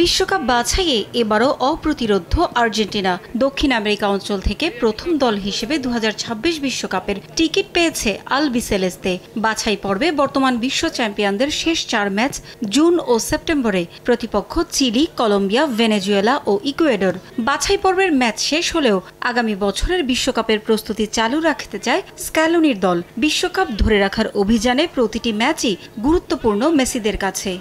বিশ্বকাপ বাছাইয়ে এবারও অপ্রতিরোধ্য আর্জেন্টিনা। দক্ষিণ আমেরিকা অঞ্চল থেকে প্রথম দল হিসেবে 2026 বিশ্বকাপের টিকিট পেয়েছে আলবিসেলেস্তে। বাছাই পর্বে বর্তমান বিশ্ব চ্যাম্পিয়নদের শেষ 4 ম্যাচ জুন ও সেপ্টেম্বরে। প্রতিপক্ষ চিলি, কলম্বিয়া, ভেনেজুয়েলা ও ইকুয়েডর। বাছাই পর্বের ম্যাচ শেষ হলেও আগামী বছরের বিশ্বকাপের প্রস্তুতি চালু রাখতে চায় স্ক্যালোনির দল। বিশ্বকাপ ধরে রাখার অভিযানে প্রতিটি ম্যাচই গুরুত্বপূর্ণ মেসিদের কাছে।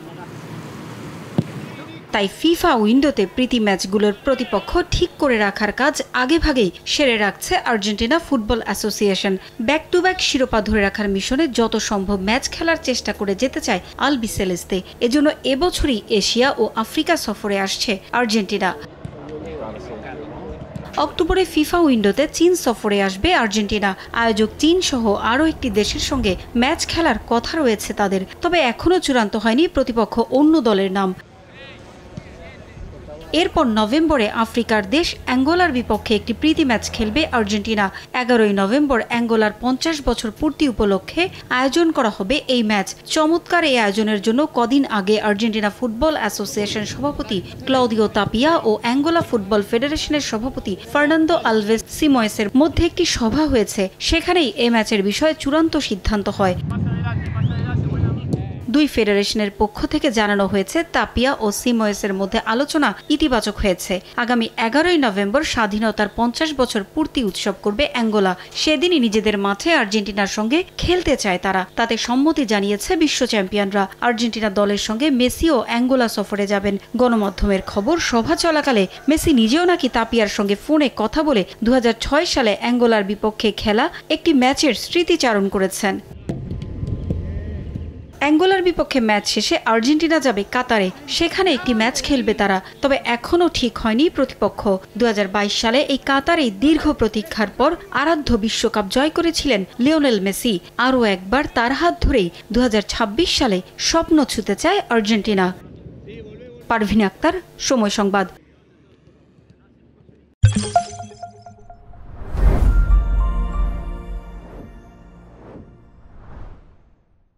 তাই ফিফা উইন্ডোতে প্রীতি ম্যাচগুলোর প্রতিপক্ষ ঠিক করে রাখার কাজ আগেভাগেই সেরে রাখছে Argentina football association. Back to back শিরোপা ধরে রাখার মিশনে যত সম্ভব ম্যাচ খেলার চেষ্টা করে যেতে চায় আলবিসেলেস্তে। এজন্য এবছরই এশিয়া ও আফ্রিকা সফরে আসছে আর্জেন্টিনা। অক্টোবরে ফিফা উইন্ডোতে চীন সফরে আসবে আর্জেন্টিনা। আয়োজক চীন সহ আরও একটি দেশের সঙ্গে ম্যাচ খেলার কথা রয়েছে তাদের। তবে এখনও চূড়ান্ত হয়নি প্রতিপক্ষ অন্য দলের নাম। এরপর নভেম্বরে আফ্রিকার দেশ অ্যাঙ্গোলার বিপক্ষে একটি প্রীতি ম্যাচ খেলবে আর্জেন্টিনা। 11 নভেম্বর অ্যাঙ্গোলার 50 বছর পূর্তি উপলক্ষে আয়োজন করা হবে এই ম্যাচ। চমৎকার এই আয়োজনের জন্য কদিন আগে আর্জেন্টিনা ফুটবল অ্যাসোসিয়েশন সভাপতি ক্লদিও তাপিয়া ও অ্যাঙ্গোলা ফুটবল ফেডারেশনের সভাপতি ফার্নান্দো আলভেস সিমোয়েসের মধ্যে একটি সভা হয়েছে। সেখানেই এই ম্যাচের বিষয়ে চূড়ান্ত সিদ্ধান্ত হয়। দুই ফেডারেশনের পক্ষ থেকে জানানো হয়েছে তাপিয়া ও সিমোয়েসের মধ্যে আলোচনা ইতিবাচক হয়েছে। আগামী 11 নভেম্বর স্বাধীনতার 50 বছর পূর্তি উৎসব করবে অ্যাঙ্গোলা। সেদিনই নিজেদের মাঠে আর্জেন্টিনার সঙ্গে খেলতে চায় তারা। তাতে সম্মতি জানিয়েছে বিশ্ব চ্যাম্পিয়নরা। আর্জেন্টিনা দলের সঙ্গে মেসিও অ্যাঙ্গোলা সফরে যাবেন। গণমাধ্যমের খবর, সভা চলাকালে মেসি নিজেও নাকি তাপিয়ার সঙ্গে ফোনে কথা বলে 2006 সালে অ্যাঙ্গোলার বিপক্ষে খেলা একটি ম্যাচের স্মৃতিচারণ করেছেন। অ্যাঙ্গোলার বিপক্ষে ম্যাচ শেষে আর্জেন্টিনা যাবে কাতারে। সেখানে একটি ম্যাচ খেলবে তারা। তবে এখনও ঠিক হয়নি প্রতিপক্ষ। 2022 সালে এই কাতারে দীর্ঘ প্রতীক্ষার পর আরাধ্য বিশ্বকাপ জয় করেছিলেন লিওনেল মেসি। আরও একবার তার হাত ধরেই 2026 সালে স্বপ্ন ছুঁতে চায় আর্জেন্টিনা। পারভিন আক্তার, সময় সংবাদ।